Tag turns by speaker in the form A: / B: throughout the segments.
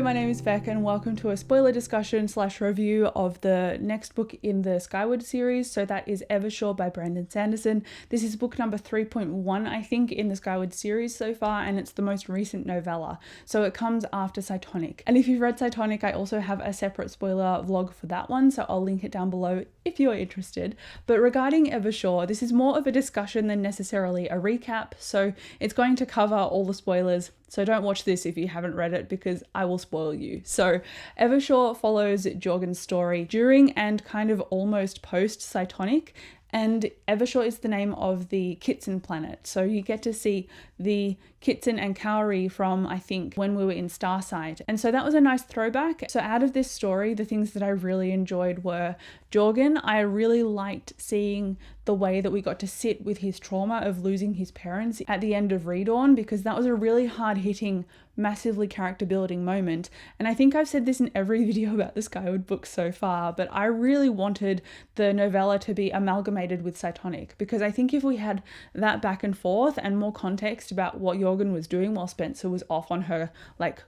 A: my name is Beck and welcome to a spoiler discussion / review of the next book in the Skyward series. So that is Evershore by Sanderson. This is book number 3.1, I think, in the Skyward series so far, and it's the most recent novella. So it comes after Cytonic. And if you've read Cytonic, I also have a separate spoiler vlog for that one, so I'll link it down below if you're interested. But regarding Evershore, this is more of a discussion than necessarily a recap, so it's going to cover all the spoilers. So don't watch this if you haven't read it because I will spoil you. So Evershore follows Jorgen's story during and kind of almost post-Cytonic, and Evershore is the name of the Kitson planet. So you get to see the Kitson and Cowrie from, I think, when we were in Starsight. And so that was a nice throwback. So out of this story, the things that I really enjoyed were Jorgen. I really liked seeing the way that we got to sit with his trauma of losing his parents at the end of Redawn, because that was a really hard-hitting, massively character building moment. And I think I've said this in every video about the Skyward books so far, but I really wanted the novella to be amalgamated with Cytonic, because I think if we had that back and forth and more context about what Jorgen was doing while Spencer was off on her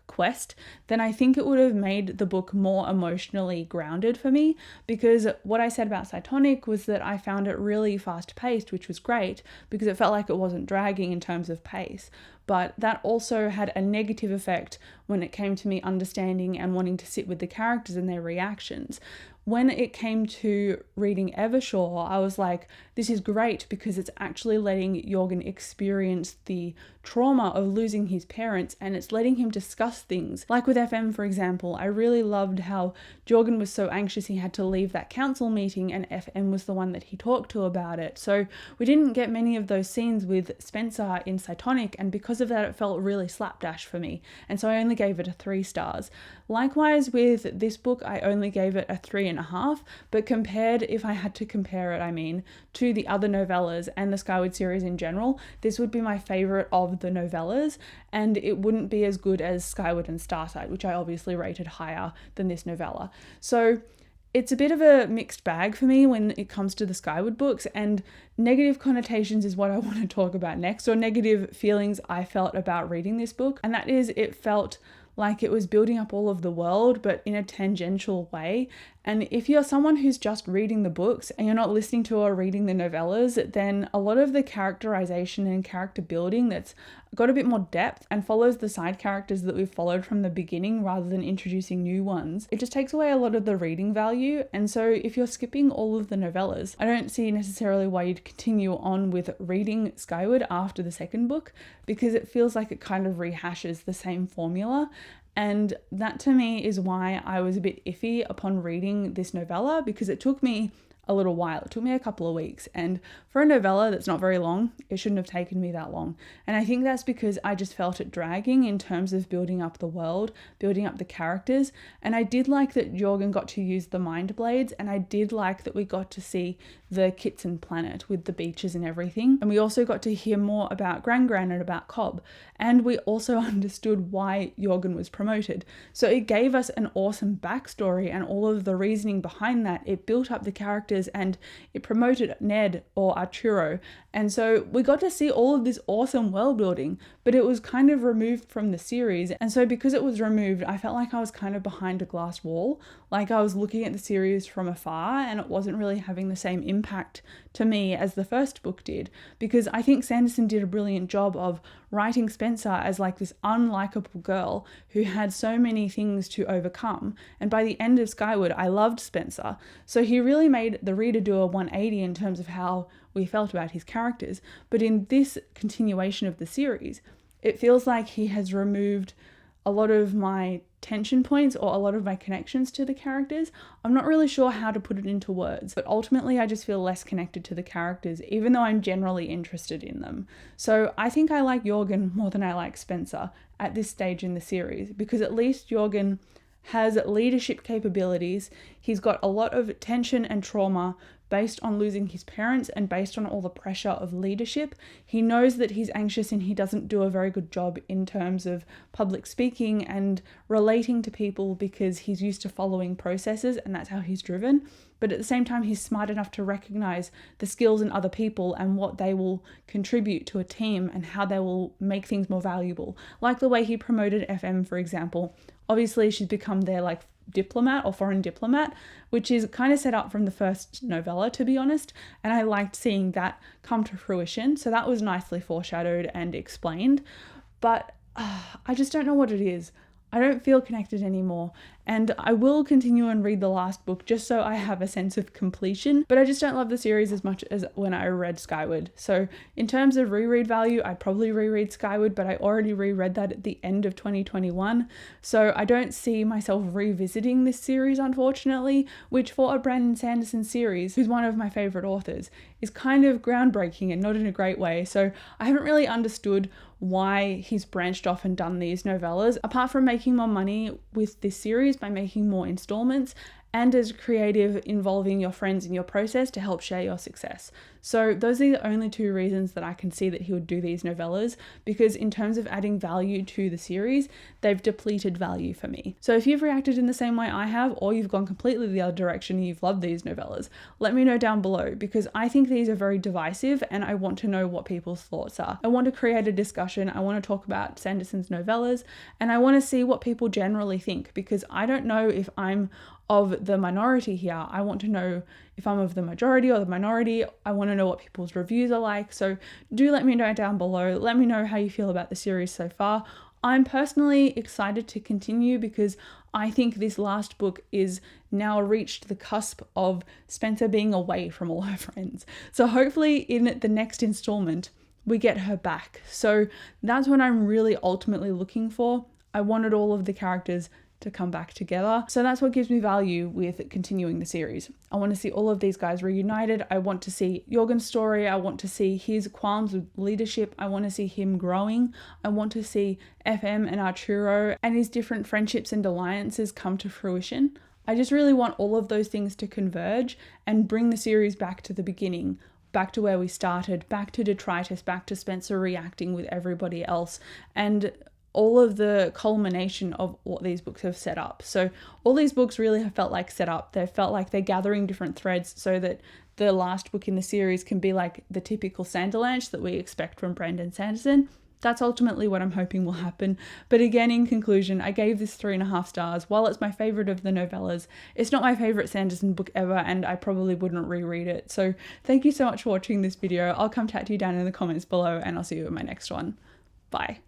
A: quest, then I think it would have made the book more emotionally grounded for me. Because what I said about Cytonic was that I found it really fast paced, which was great because it felt like it wasn't dragging in terms of pace. But that also had a negative effect when it came to me understanding and wanting to sit with the characters and their reactions. When it came to reading Evershore, I was like, this is great because it's actually letting Jorgen experience the trauma of losing his parents, and it's letting him discuss things. Like with FM, for example, I really loved how Jorgen was so anxious he had to leave that council meeting, and FM was the one that he talked to about it. So we didn't get many of those scenes with Spencer in Cytonic, and because of that, it felt really slapdash for me. And so I only gave it a 3 stars. Likewise with this book, I only gave it a 3.5, but if I had to compare it, to the other novellas and the Skyward series in general, this would be my favorite of the novellas, and it wouldn't be as good as Skyward and Starsight, which I obviously rated higher than this novella. So it's a bit of a mixed bag for me when it comes to the Skyward books, and negative connotations is what I want to talk about next, or negative feelings I felt about reading this book. And that is, it felt like it was building up all of the world, but in a tangential way. And if you're someone who's just reading the books and you're not listening to or reading the novellas, then a lot of the characterization and character building that's got a bit more depth and follows the side characters that we've followed from the beginning rather than introducing new ones, it just takes away a lot of the reading value. And so if you're skipping all of the novellas, I don't see necessarily why you'd continue on with reading Skyward after the second book, because it feels like it kind of rehashes the same formula. And that to me is why I was a bit iffy upon reading this novella, because it took me a little while. It took me a couple of weeks, and for a novella that's not very long, it shouldn't have taken me that long. And I think that's because I just felt it dragging in terms of building up the world, building up the characters. And I did like that Jorgen got to use the mind blades, and I did like that we got to see the Kitson planet with the beaches and everything. And we also got to hear more about Gran and about Cobb. And we also understood why Jorgen was promoted. So it gave us an awesome backstory and all of the reasoning behind that. It built up the characters and it promoted Ned or Arturo. And so we got to see all of this awesome world building, but it was kind of removed from the series. And so because it was removed, I felt like I was kind of behind a glass wall. Like I was looking at the series from afar and it wasn't really having the same impact to me as the first book did, because I think Sanderson did a brilliant job of writing Spencer as like this unlikable girl who had so many things to overcome. And by the end of Skyward, I loved Spencer. So he really made the reader do a 180 in terms of how we felt about his characters. But in this continuation of the series, it feels like he has removed a lot of my tension points or a lot of my connections to the characters. I'm not really sure how to put it into words, but ultimately I just feel less connected to the characters, even though I'm generally interested in them. So I think I like Jorgen more than I like Spencer at this stage in the series, because at least Jorgen has leadership capabilities. He's got a lot of tension and trauma based on losing his parents and based on all the pressure of leadership. He knows that he's anxious and he doesn't do a very good job in terms of public speaking and relating to people because he's used to following processes and that's how he's driven. But at the same time, he's smart enough to recognize the skills in other people and what they will contribute to a team and how they will make things more valuable. Like the way he promoted FM, for example, Obviously, she's become their like diplomat or foreign diplomat, which is kind of set up from the first novella, to be honest, and I liked seeing that come to fruition. So that was nicely foreshadowed and explained, but I just don't know what it is. I don't feel connected anymore, and I will continue and read the last book just so I have a sense of completion, but I just don't love the series as much as when I read Skyward. So in terms of reread value, I'd probably reread Skyward, but I already reread that at the end of 2021, so I don't see myself revisiting this series, unfortunately, which for a Brandon Sanderson series, who's one of my favourite authors, is kind of groundbreaking and not in a great way. So I haven't really understood why he's branched off and done these novellas, apart from making more money with this series by making more installments, and as creative, involving your friends in your process to help share your success. So those are the only two reasons that I can see that he would do these novellas, because in terms of adding value to the series, they've depleted value for me. So if you've reacted in the same way I have, or you've gone completely the other direction and you've loved these novellas, let me know down below, because I think these are very divisive and I want to know what people's thoughts are. I want to create a discussion, I want to talk about Sanderson's novellas, and I want to see what people generally think, because I don't know if I'm of the minority here. I want to know if I'm of the majority or the minority. I want to know what people's reviews are like. So do let me know down below. Let me know how you feel about the series so far. I'm personally excited to continue because I think this last book is now reached the cusp of Spencer being away from all her friends. So hopefully in the next installment, we get her back. So that's what I'm really ultimately looking for. I wanted all of the characters to come back together. So that's what gives me value with continuing the series. I want to see all of these guys reunited. I want to see Jorgen's story. I want to see his qualms with leadership. I want to see him growing. I want to see FM and Arturo and his different friendships and alliances come to fruition. I just really want all of those things to converge and bring the series back to the beginning, back to where we started, back to detritus, back to Spencer reacting with everybody else, and all of the culmination of what these books have set up. So all these books really have felt like set up. They felt like they're gathering different threads so that the last book in the series can be like the typical Sanderlanche that we expect from Brandon Sanderson. That's ultimately what I'm hoping will happen. But again, in conclusion, I gave this 3.5 stars. While it's my favourite of the novellas, it's not my favourite Sanderson book ever, and I probably wouldn't reread it. So thank you so much for watching this video. I'll come chat to you down in the comments below, and I'll see you in my next one. Bye.